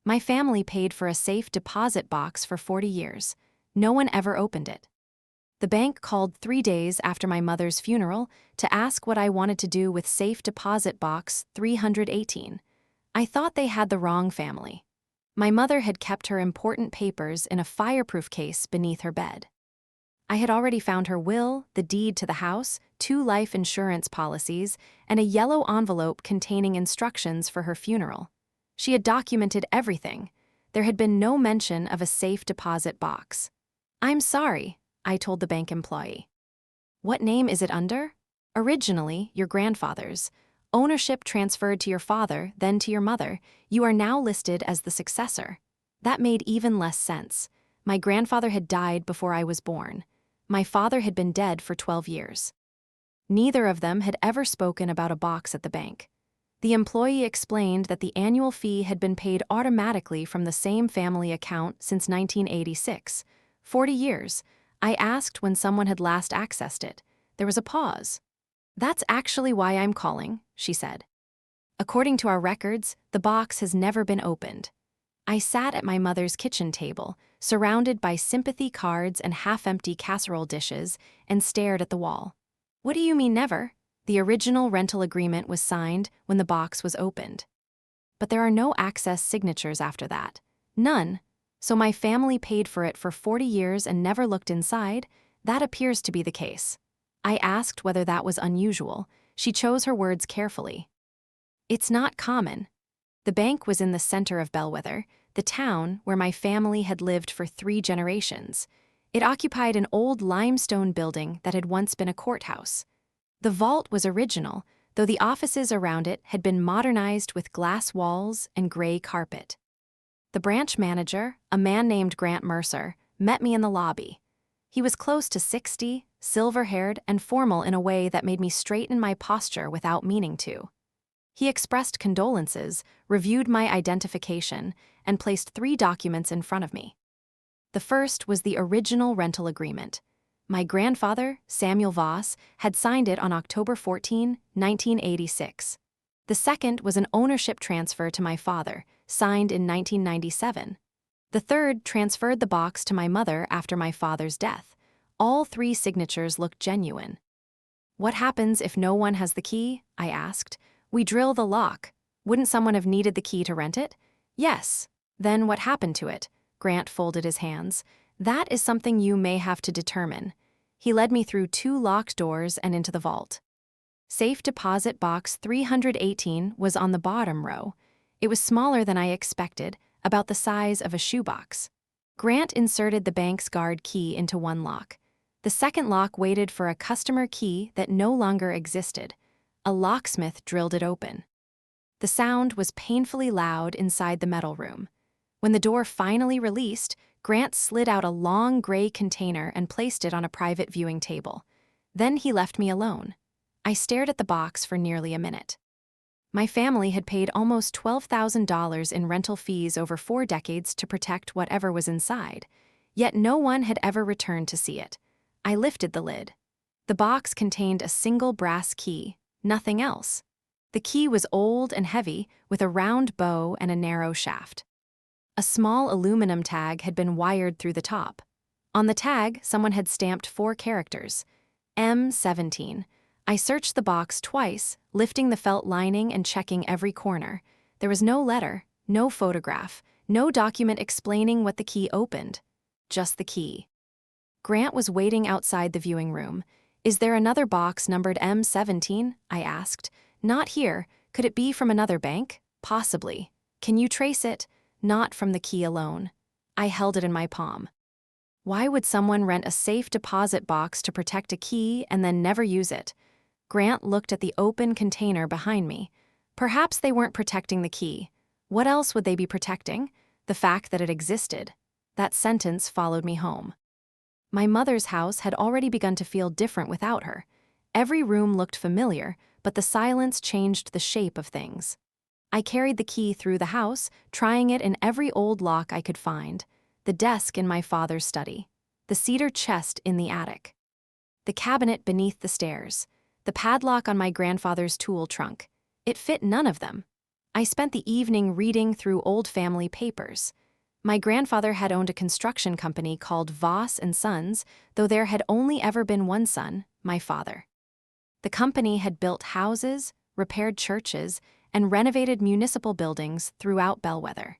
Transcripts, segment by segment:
My family paid for a safe deposit box for 40 years. No one ever opened it. The bank called 3 days after my mother's funeral to ask what I wanted to do with safe deposit box 318. I thought they had the wrong family. My mother had kept her important papers in a fireproof case beneath her bed. I had already found her will, the deed to the house, 2 life insurance policies, and a yellow envelope containing instructions for her funeral. She had documented everything. There had been no mention of a safe deposit box. "I'm sorry," I told the bank employee. "What name is it under?" "Originally, your grandfather's. Ownership transferred to your father, then to your mother. You are now listed as the successor." That made even less sense. My grandfather had died before I was born. My father had been dead for 12 years. Neither of them had ever spoken about a box at the bank. The employee explained that the annual fee had been paid automatically from the same family account since 1986. 40 years. I asked when someone had last accessed it. There was a pause. "That's actually why I'm calling," she said. "According to our records, the box has never been opened." I sat at my mother's kitchen table, surrounded by sympathy cards and half-empty casserole dishes, and stared at the wall. "What do you mean never?" The original rental agreement was signed when the box was opened. But there are no access signatures after that. None. So my family paid for it for 40 years and never looked inside? That appears to be the case. I asked whether that was unusual. She chose her words carefully. "It's not common." The bank was in the center of Bellwether, the town where my family had lived for 3 generations. It occupied an old limestone building that had once been a courthouse. The vault was original, though the offices around it had been modernized with glass walls and gray carpet. The branch manager, a man named Grant Mercer, met me in the lobby. He was close to 60, silver-haired, and formal in a way that made me straighten my posture without meaning to. He expressed condolences, reviewed my identification, and placed 3 documents in front of me. The first was the original rental agreement. My grandfather, Samuel Voss, had signed it on October 14, 1986. The second was an ownership transfer to my father, signed in 1997. The third transferred the box to my mother after my father's death. All 3 signatures looked genuine. "What happens if no one has the key?" I asked. "We drill the lock. Wouldn't someone have needed the key to rent it?" "Yes." "Then what happened to it?" Grant folded his hands. "That is something you may have to determine." He led me through 2 locked doors and into the vault. Safe deposit box 318 was on the bottom row. It was smaller than I expected, about the size of a shoebox. Grant inserted the bank's guard key into one lock. The second lock waited for a customer key that no longer existed. A locksmith drilled it open. The sound was painfully loud inside the metal room. When the door finally released, Grant slid out a long gray container and placed it on a private viewing table. Then he left me alone. I stared at the box for nearly a minute. My family had paid almost $12,000 in rental fees over 4 decades to protect whatever was inside, yet no one had ever returned to see it. I lifted the lid. The box contained a single brass key, nothing else. The key was old and heavy, with a round bow and a narrow shaft. A small aluminum tag had been wired through the top. On the tag, someone had stamped 4 characters, M17. I searched the box twice, lifting the felt lining and checking every corner. There was no letter, no photograph, no document explaining what the key opened. Just the key. Grant was waiting outside the viewing room. "Is there another box numbered M17? I asked. "Not here. Could it be from another bank?" "Possibly." "Can you trace it?" "Not from the key alone." I held it in my palm. Why would someone rent a safe deposit box to protect a key and then never use it? Grant looked at the open container behind me. Perhaps they weren't protecting the key. What else would they be protecting? The fact that it existed. That sentence followed me home. My mother's house had already begun to feel different without her. Every room looked familiar, but the silence changed the shape of things. I carried the key through the house, trying it in every old lock I could find. The desk in my father's study. The cedar chest in the attic. The cabinet beneath the stairs. The padlock on my grandfather's tool trunk. It fit none of them. I spent the evening reading through old family papers. My grandfather had owned a construction company called Voss and Sons, though there had only ever been one son, my father. The company had built houses, repaired churches, and renovated municipal buildings throughout Bellwether.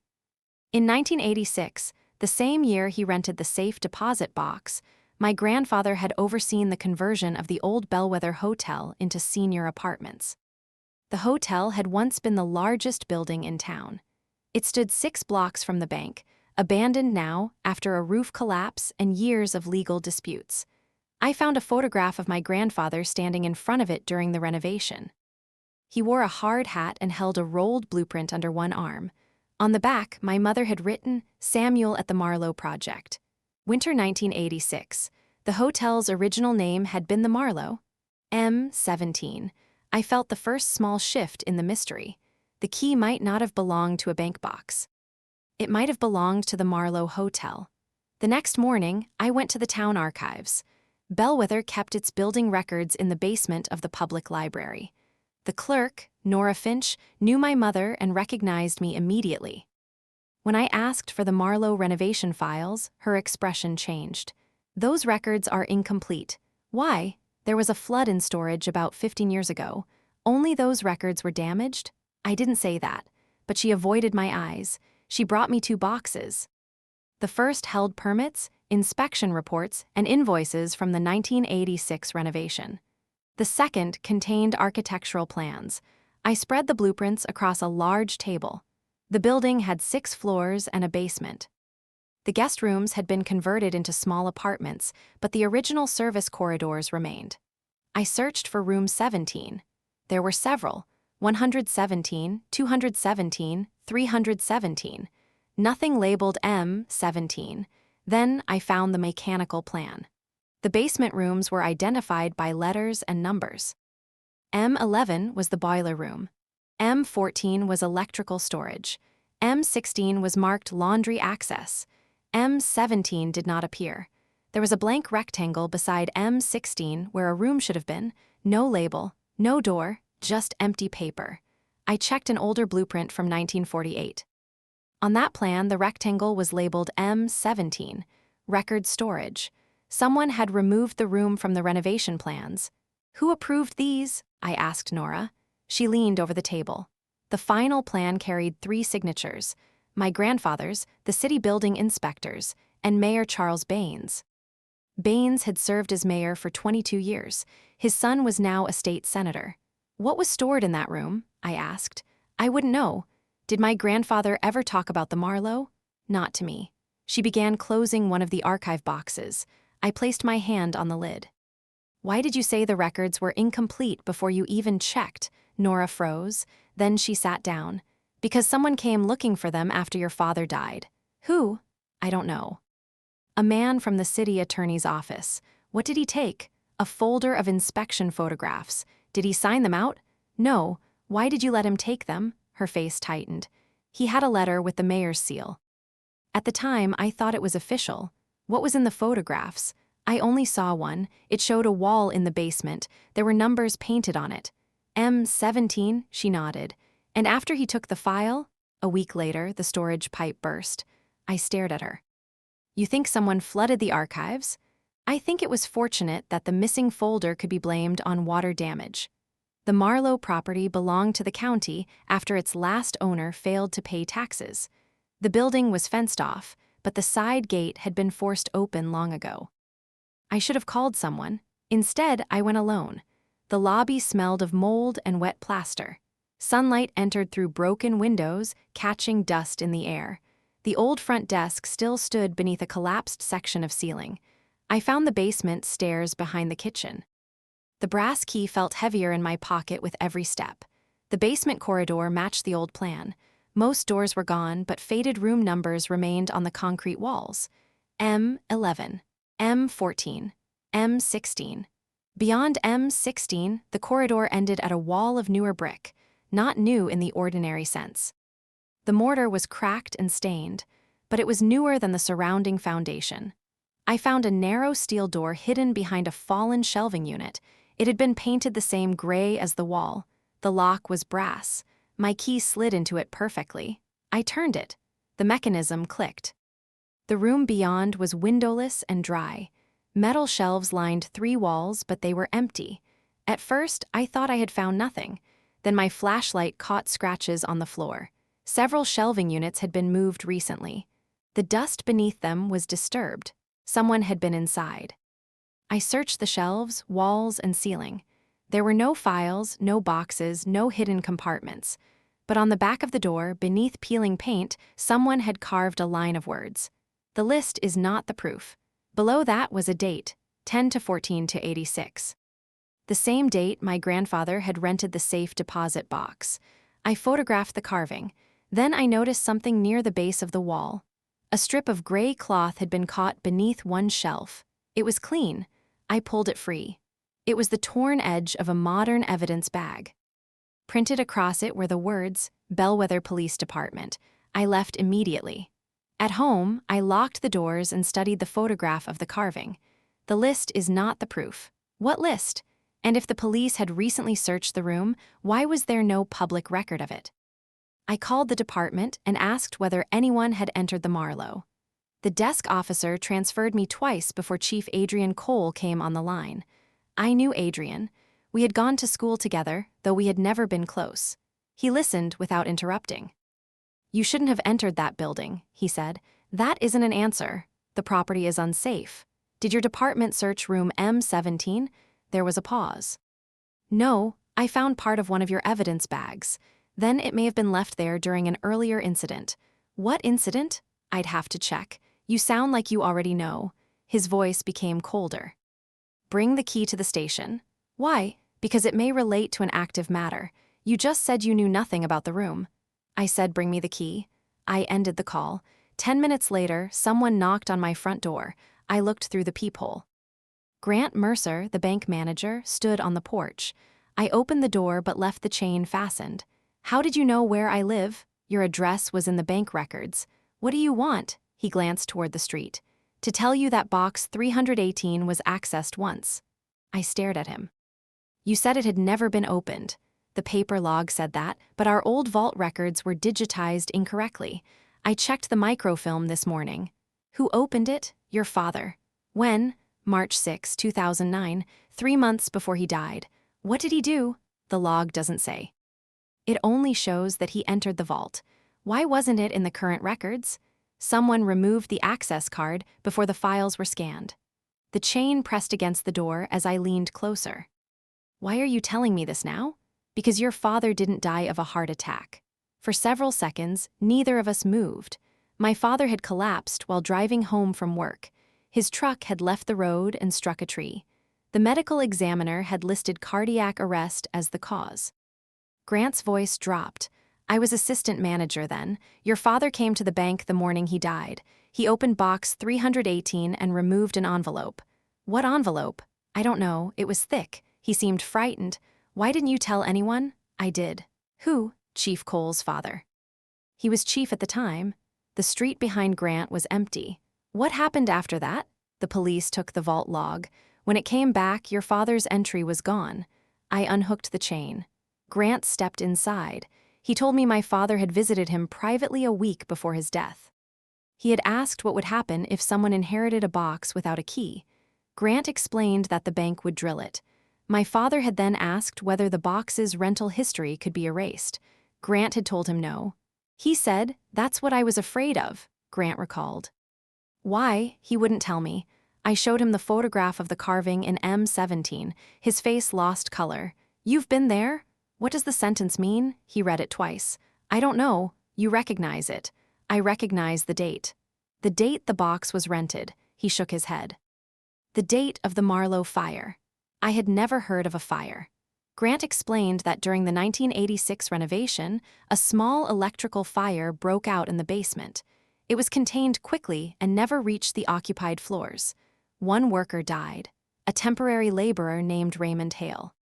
In 1986, the same year he rented the safe deposit box, my grandfather had overseen the conversion of the old Bellwether Hotel into senior apartments. The hotel had once been the largest building in town. It stood 6 blocks from the bank, abandoned now after a roof collapse and years of legal disputes. I found a photograph of my grandfather standing in front of it during the renovation. He wore a hard hat and held a rolled blueprint under one arm. On the back, my mother had written, "Samuel at the Marlowe Project." Winter 1986. The hotel's original name had been the Marlowe. M17. I felt the first small shift in the mystery. The key might not have belonged to a bank box. It might have belonged to the Marlowe Hotel. The next morning, I went to the town archives. Bellwether kept its building records in the basement of the public library. The clerk, Nora Finch, knew my mother and recognized me immediately. When I asked for the Marlowe renovation files, her expression changed. "Those records are incomplete." "Why? There was a flood in storage about 15 years ago. Only those records were damaged?" I didn't say that, but she avoided my eyes. She brought me 2 boxes. The first held permits, inspection reports, and invoices from the 1986 renovation. The second contained architectural plans. I spread the blueprints across a large table. The building had 6 floors and a basement. The guest rooms had been converted into small apartments, but the original service corridors remained. I searched for room 17. There were several: 117, 217, 317. Nothing labeled M17. Then I found the mechanical plan. The basement rooms were identified by letters and numbers. M11 was the boiler room. M14 was electrical storage. M16 was marked laundry access. M17 did not appear. There was a blank rectangle beside M16 where a room should have been. No label, no door, just empty paper. I checked an older blueprint from 1948. On that plan, the rectangle was labeled M17, record storage. Someone had removed the room from the renovation plans. "Who approved these?" I asked Nora. She leaned over the table. The final plan carried 3 signatures: my grandfather's, the city building inspector's, and Mayor Charles Baines. Baines had served as mayor for 22 years. His son was now a state senator. "What was stored in that room?" I asked. "I wouldn't know. Did my grandfather ever talk about the Marlowe?" "Not to me." She began closing one of the archive boxes. I placed my hand on the lid. "Why did you say the records were incomplete before you even checked?" Nora froze. Then she sat down. "Because someone came looking for them after your father died." "Who?" "I don't know." "A man from the city attorney's office." "What did he take?" "A folder of inspection photographs." "Did he sign them out?" "No." "Why did you let him take them?" Her face tightened. "He had a letter with the mayor's seal." At the time, I thought it was official. "What was in the photographs?" "I only saw one. It showed a wall in the basement. There were numbers painted on it." "M17, she nodded. "And after he took the file?" A week later, the storage pipe burst. I stared at her. "You think someone flooded the archives?" "I think it was fortunate that the missing folder could be blamed on water damage." The Marlowe property belonged to the county after its last owner failed to pay taxes. The building was fenced off, but the side gate had been forced open long ago. I should have called someone. Instead, I went alone. The lobby smelled of mold and wet plaster. Sunlight entered through broken windows, catching dust in the air. The old front desk still stood beneath a collapsed section of ceiling. I found the basement stairs behind the kitchen. The brass key felt heavier in my pocket with every step. The basement corridor matched the old plan. Most doors were gone, but faded room numbers remained on the concrete walls. M11, M14, M16. Beyond M16, the corridor ended at a wall of newer brick, not new in the ordinary sense. The mortar was cracked and stained, but it was newer than the surrounding foundation. I found a narrow steel door hidden behind a fallen shelving unit. It had been painted the same gray as the wall. The lock was brass. My key slid into it perfectly. I turned it. The mechanism clicked. The room beyond was windowless and dry. Metal shelves lined 3 walls, but they were empty. At first, I thought I had found nothing. Then my flashlight caught scratches on the floor. Several shelving units had been moved recently. The dust beneath them was disturbed. Someone had been inside. I searched the shelves, walls, and ceiling. There were no files, no boxes, no hidden compartments. But on the back of the door, beneath peeling paint, someone had carved a line of words. The list is not the proof. Below that was a date, 10 to 14 to 86. The same date my grandfather had rented the safe deposit box. I photographed the carving. Then I noticed something near the base of the wall. A strip of gray cloth had been caught beneath one shelf. It was clean. I pulled it free. It was the torn edge of a modern evidence bag. Printed across it were the words, Bellwether Police Department. I left immediately. At home, I locked the doors and studied the photograph of the carving. The list is not the proof. What list? And if the police had recently searched the room, why was there no public record of it? I called the department and asked whether anyone had entered the Marlowe. The desk officer transferred me twice before Chief Adrian Cole came on the line. I knew Adrian. We had gone to school together, though we had never been close. He listened without interrupting. "You shouldn't have entered that building," he said. "That isn't an answer. The property is unsafe. Did your department search room M17? There was a pause. "No, I found part of one of your evidence bags. Then it may have been left there during an earlier incident." "What incident?" "I'd have to check. You sound like you already know." His voice became colder. "Bring the key to the station." "Why?" "Because it may relate to an active matter. You just said you knew nothing about the room." I said, "Bring me the key." I ended the call. 10 minutes later, someone knocked on my front door. I looked through the peephole. Grant Mercer, the bank manager, stood on the porch. I opened the door but left the chain fastened. "How did you know where I live?" "Your address was in the bank records." "What do you want?" He glanced toward the street. "To tell you that box 318 was accessed once." I stared at him. "You said it had never been opened." "The paper log said that, but our old vault records were digitized incorrectly. I checked the microfilm this morning." "Who opened it?" "Your father." "When?" "March 6, 2009, 3 months before he died." "What did he do?" "The log doesn't say. It only shows that he entered the vault." "Why wasn't it in the current records?" "Someone removed the access card before the files were scanned." The chain pressed against the door as I leaned closer. "Why are you telling me this now?" "Because your father didn't die of a heart attack." For several seconds, neither of us moved. My father had collapsed while driving home from work. His truck had left the road and struck a tree. The medical examiner had listed cardiac arrest as the cause. Grant's voice dropped. "I was assistant manager then. Your father came to the bank the morning he died. He opened box 318 and removed an envelope." "What envelope?" "I don't know. It was thick." He seemed frightened. "Why didn't you tell anyone?" "I did." "Who?" "Chief Cole's father." "He was chief at the time." The street behind Grant was empty. "What happened after that?" "The police took the vault log. When it came back, your father's entry was gone." I unhooked the chain. Grant stepped inside. He told me my father had visited him privately a week before his death. He had asked what would happen if someone inherited a box without a key. Grant explained that the bank would drill it. My father had then asked whether the box's rental history could be erased. Grant had told him no. He said, "That's what I was afraid of," Grant recalled. Why? He wouldn't tell me. I showed him the photograph of the carving in M17. His face lost color. "You've been there?" "What does the sentence mean?" He read it twice. "I don't know. You recognize it." I recognize the date. "The date the box was rented." He shook his head. "The date of the Marlowe fire." I had never heard of a fire. Grant explained that during the 1986 renovation, a small electrical fire broke out in the basement. It was contained quickly and never reached the occupied floors. One worker died, a temporary laborer named Raymond Hale.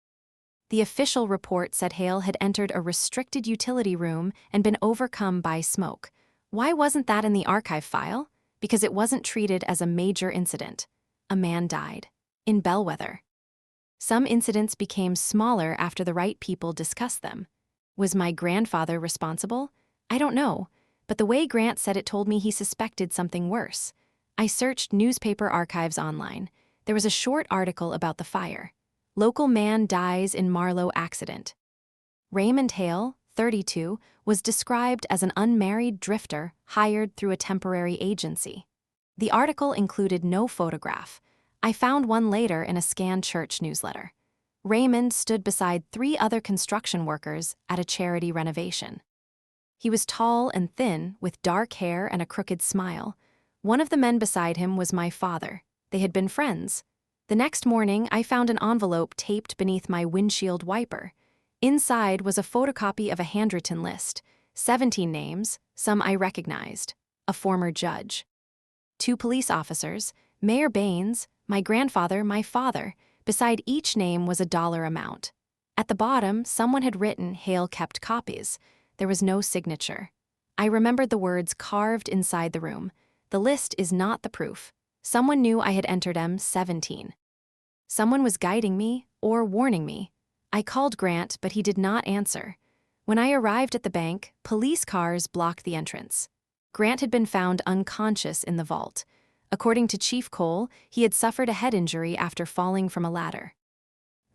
The official report said Hale had entered a restricted utility room and been overcome by smoke. Why wasn't that in the archive file? Because it wasn't treated as a major incident. A man died. In Bellwether. Some incidents became smaller after the right people discussed them. Was my grandfather responsible? I don't know, but the way Grant said it told me he suspected something worse. I searched newspaper archives online. There was a short article about the fire. Local man dies in Marlowe accident. Raymond Hale, 32, was described as an unmarried drifter hired through a temporary agency. The article included no photograph. I found one later in a scanned church newsletter. Raymond stood beside 3 other construction workers at a charity renovation. He was tall and thin, with dark hair and a crooked smile. One of the men beside him was my father. They had been friends. The next morning, I found an envelope taped beneath my windshield wiper. Inside was a photocopy of a handwritten list, 17 names, some I recognized, a former judge. 2 police officers, Mayor Baines, my grandfather, my father. Beside each name was a dollar amount. At the bottom, someone had written Hale kept copies. There was no signature. I remembered the words carved inside the room. The list is not the proof. Someone knew I had entered M17. Someone was guiding me or warning me. I called Grant, but he did not answer. When I arrived at the bank, police cars blocked the entrance. Grant had been found unconscious in the vault. According to Chief Cole, he had suffered a head injury after falling from a ladder.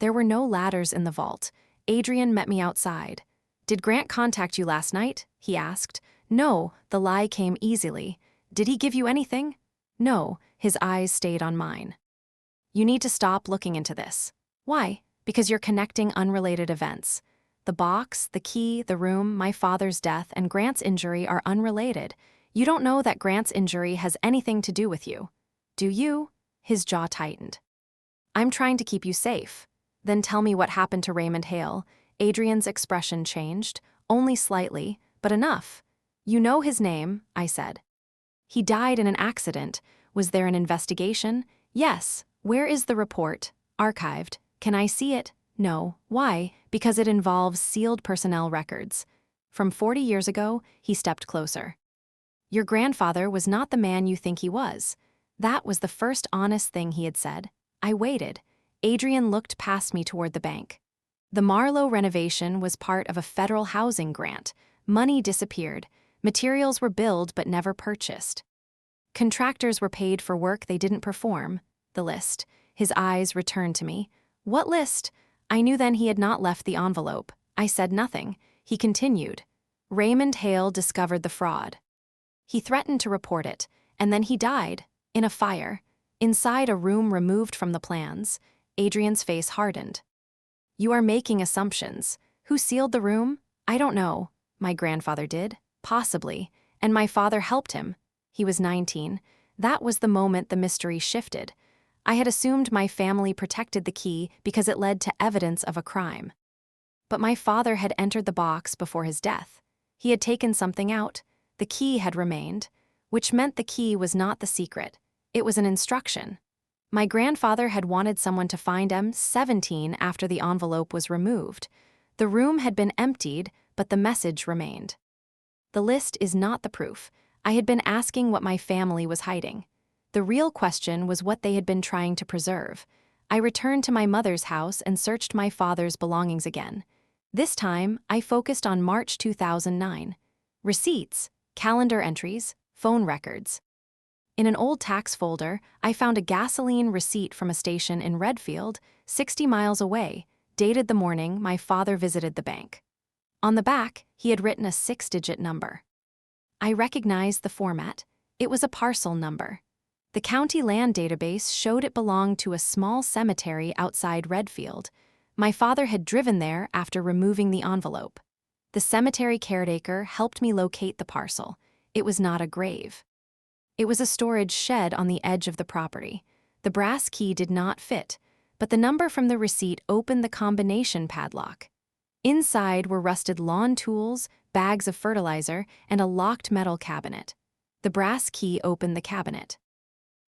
There were no ladders in the vault. Adrian met me outside. "Did Grant contact you last night?" he asked. "No," the lie came easily. "Did he give you anything?" "No," his eyes stayed on mine. "You need to stop looking into this." "Why?" "Because you're connecting unrelated events. The box, the key, the room, my father's death, and Grant's injury are unrelated. You don't know that Grant's injury has anything to do with you. Do you?" His jaw tightened. "I'm trying to keep you safe." "Then tell me what happened to Raymond Hale." Adrian's expression changed, only slightly, but enough. "You know his name," I said. "He died in an accident. Was there an investigation?" "Yes." "Where is the report?" "Archived." "Can I see it?" "No." "Why?" "Because it involves sealed personnel records." From 40 years ago, he stepped closer. "Your grandfather was not the man you think he was." That was the first honest thing he had said. I waited. Adrian looked past me toward the bank. The Marlowe renovation was part of a federal housing grant. Money disappeared. Materials were billed but never purchased. Contractors were paid for work they didn't perform. The list. His eyes returned to me. "What list?" I knew then he had not left the envelope. I said nothing. He continued. "Raymond Hale discovered the fraud. He threatened to report it, and then he died, in a fire, inside a room removed from the plans." Adrian's face hardened. "You are making assumptions. Who sealed the room?" "I don't know." "My grandfather did?" "Possibly. And my father helped him." He was 19. That was the moment the mystery shifted. I had assumed my family protected the key because it led to evidence of a crime. But my father had entered the box before his death. He had taken something out. The key had remained, which meant the key was not the secret. It was an instruction. My grandfather had wanted someone to find M17 after the envelope was removed. The room had been emptied, but the message remained. The list is not the proof. I had been asking what my family was hiding. The real question was what they had been trying to preserve. I returned to my mother's house and searched my father's belongings again. This time, I focused on March 2009. Receipts, calendar entries, phone records. In an old tax folder, I found a gasoline receipt from a station in Redfield, 60 miles away, dated the morning my father visited the bank. On the back, he had written a 6-digit number. I recognized the format. It was a parcel number. The county land database showed it belonged to a small cemetery outside Redfield. My father had driven there after removing the envelope. The cemetery caretaker helped me locate the parcel. It was not a grave. It was a storage shed on the edge of the property. The brass key did not fit, but the number from the receipt opened the combination padlock. Inside were rusted lawn tools, bags of fertilizer, and a locked metal cabinet. The brass key opened the cabinet.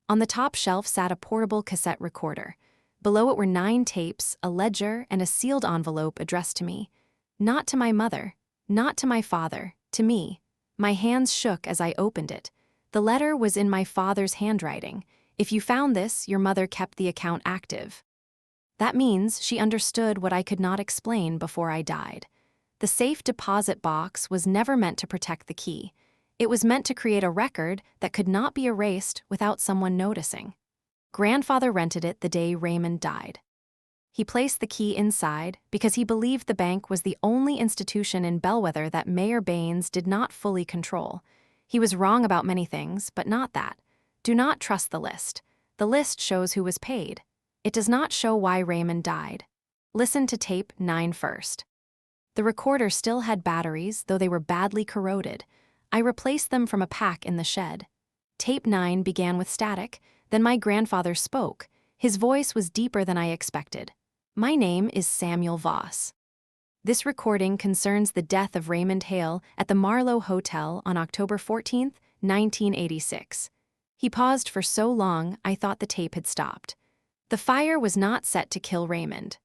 On the top shelf sat a portable cassette recorder. Below it were 9 tapes, a ledger, and a sealed envelope addressed to me. Not to my mother, not to my father, to me. My hands shook as I opened it. The letter was in my father's handwriting. "If you found this, your mother kept the account active." That means she understood what I could not explain before I died. The safe deposit box was never meant to protect the key. It was meant to create a record that could not be erased without someone noticing. Grandfather rented it the day Raymond died. He placed the key inside because he believed the bank was the only institution in Bellwether that Mayor Baines did not fully control. He was wrong about many things, but not that. Do not trust the list. The list shows who was paid. It does not show why Raymond died. Listen to tape 9 first. The recorder still had batteries, though they were badly corroded. I replaced them from a pack in the shed. Tape 9 began with static, then my grandfather spoke. His voice was deeper than I expected. My name is Samuel Voss. This recording concerns the death of Raymond Hale at the Marlowe Hotel on October 14, 1986. He paused for so long I thought the tape had stopped. The fire was not set to kill Raymond.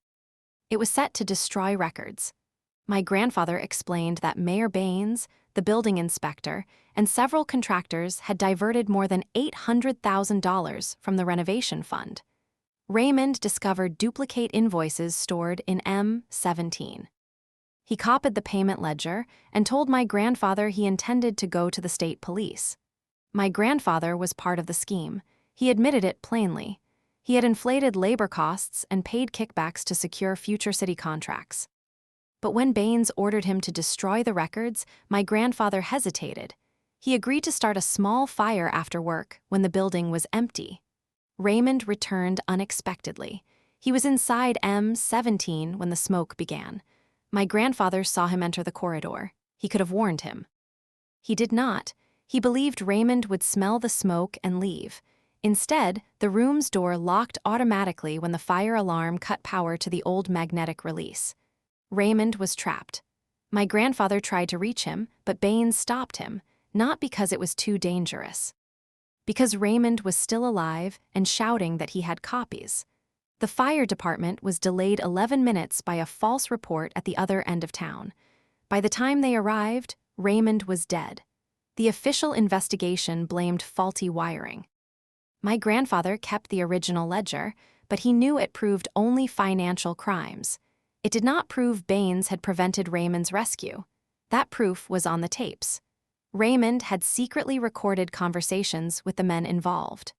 It was set to destroy records. My grandfather explained that Mayor Baines, the building inspector, and several contractors had diverted more than $800,000 from the renovation fund. Raymond discovered duplicate invoices stored in M17. He copied the payment ledger and told my grandfather he intended to go to the state police. My grandfather was part of the scheme. He admitted it plainly. He had inflated labor costs and paid kickbacks to secure future city contracts. But when Baines ordered him to destroy the records, my grandfather hesitated. He agreed to start a small fire after work when the building was empty. Raymond returned unexpectedly. He was inside M17 when the smoke began. My grandfather saw him enter the corridor. He could have warned him. He did not. He believed Raymond would smell the smoke and leave. Instead, the room's door locked automatically when the fire alarm cut power to the old magnetic release. Raymond was trapped. My grandfather tried to reach him, but Baines stopped him, not because it was too dangerous. Because Raymond was still alive and shouting that he had copies. The fire department was delayed 11 minutes by a false report at the other end of town. By the time they arrived, Raymond was dead. The official investigation blamed faulty wiring. My grandfather kept the original ledger, but he knew it proved only financial crimes. It did not prove Baines had prevented Raymond's rescue. That proof was on the tapes. Raymond had secretly recorded conversations with the men involved.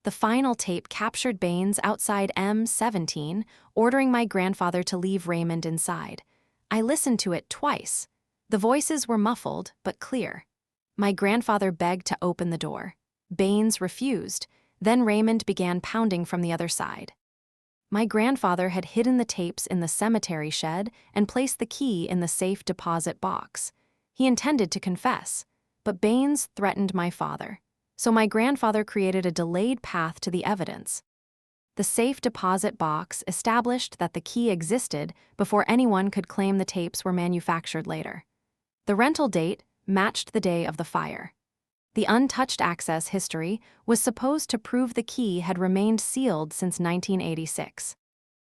The final tape captured Baines outside M17, ordering my grandfather to leave Raymond inside. I listened to it twice. The voices were muffled, but clear. My grandfather begged to open the door. Baines refused. Then Raymond began pounding from the other side. My grandfather had hidden the tapes in the cemetery shed and placed the key in the safe deposit box. He intended to confess, but Baines threatened my father. So my grandfather created a delayed path to the evidence. The safe deposit box established that the key existed before anyone could claim the tapes were manufactured later. The rental date matched the day of the fire. The untouched access history was supposed to prove the key had remained sealed since 1986.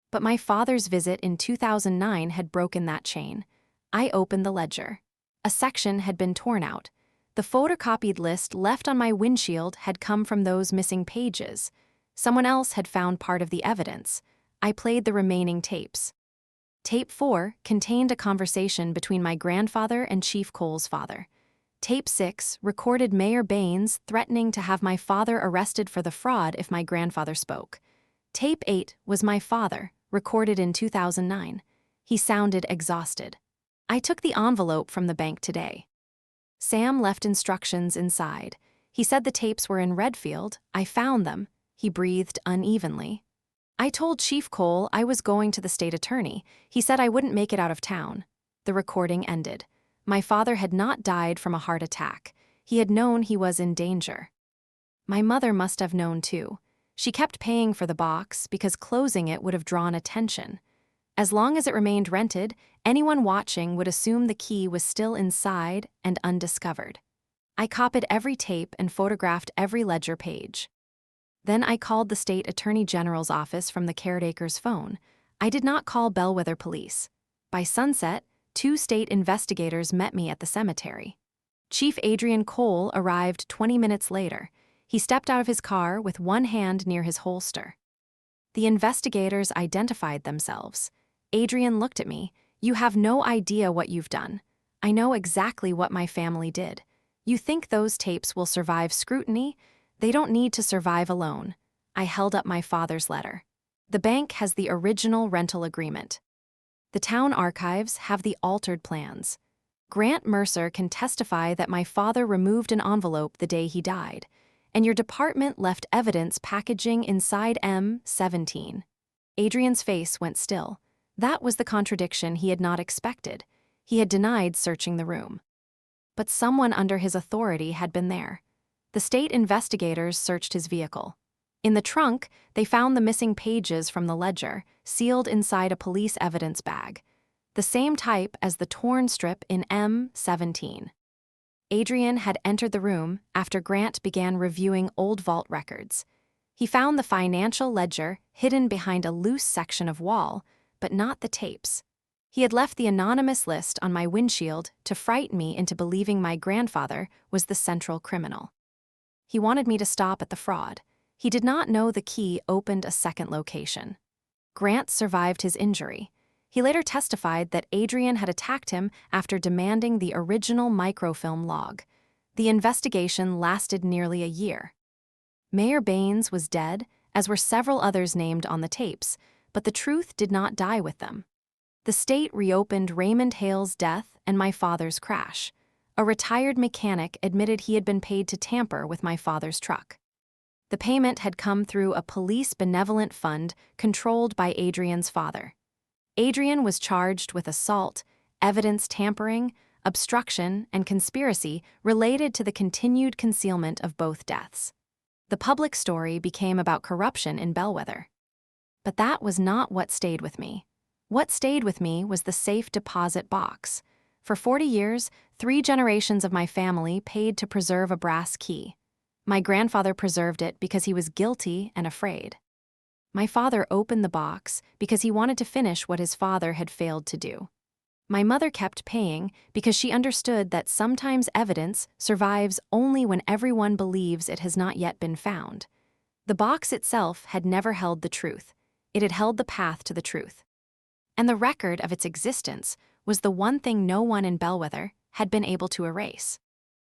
But my father's visit in 2009 had broken that chain. I opened the ledger. A section had been torn out. The photocopied list left on my windshield had come from those missing pages. Someone else had found part of the evidence. I played the remaining tapes. Tape 4 contained a conversation between my grandfather and Chief Cole's father. Tape 6 recorded Mayor Baines threatening to have my father arrested for the fraud if my grandfather spoke. Tape 8 was my father, recorded in 2009. He sounded exhausted. I took the envelope from the bank today. Sam left instructions inside. He said the tapes were in Redfield. I found them. He breathed unevenly. I told Chief Cole I was going to the state attorney. He said I wouldn't make it out of town. The recording ended. My father had not died from a heart attack. He had known he was in danger. My mother must have known too. She kept paying for the box because closing it would have drawn attention. As long as it remained rented, anyone watching would assume the key was still inside and undiscovered. I copied every tape and photographed every ledger page. Then I called the state attorney general's office from the caretaker's phone. I did not call Bellwether police. By sunset, 2 state investigators met me at the cemetery. Chief Adrian Cole arrived 20 minutes later. He stepped out of his car with one hand near his holster. The investigators identified themselves. Adrian looked at me. You have no idea what you've done. I know exactly what my family did. You think those tapes will survive scrutiny? They don't need to survive alone. I held up my father's letter. The bank has the original rental agreement. The town archives have the altered plans. Grant Mercer can testify that my father removed an envelope the day he died, and your department left evidence packaging inside M17. Adrian's face went still. That was the contradiction he had not expected. He had denied searching the room. But someone under his authority had been there. The state investigators searched his vehicle. In the trunk, they found the missing pages from the ledger, sealed inside a police evidence bag, the same type as the torn strip in M17. Adrian had entered the room after Grant began reviewing old vault records. He found the financial ledger hidden behind a loose section of wall, but not the tapes. He had left the anonymous list on my windshield to frighten me into believing my grandfather was the central criminal. He wanted me to stop at the fraud. He did not know the key opened a second location. Grant survived his injury. He later testified that Adrian had attacked him after demanding the original microfilm log. The investigation lasted nearly a year. Mayor Baines was dead, as were several others named on the tapes, but the truth did not die with them. The state reopened Raymond Hale's death and my father's crash. A retired mechanic admitted he had been paid to tamper with my father's truck. The payment had come through a police benevolent fund controlled by Adrian's father. Adrian was charged with assault, evidence tampering, obstruction, and conspiracy related to the continued concealment of both deaths. The public story became about corruption in Bellwether. But that was not what stayed with me. What stayed with me was the safe deposit box. For 40 years, 3 generations of my family paid to preserve a brass key. My grandfather preserved it because he was guilty and afraid. My father opened the box because he wanted to finish what his father had failed to do. My mother kept paying because she understood that sometimes evidence survives only when everyone believes it has not yet been found. The box itself had never held the truth. It had held the path to the truth. And the record of its existence was the one thing no one in Bellwether had been able to erase.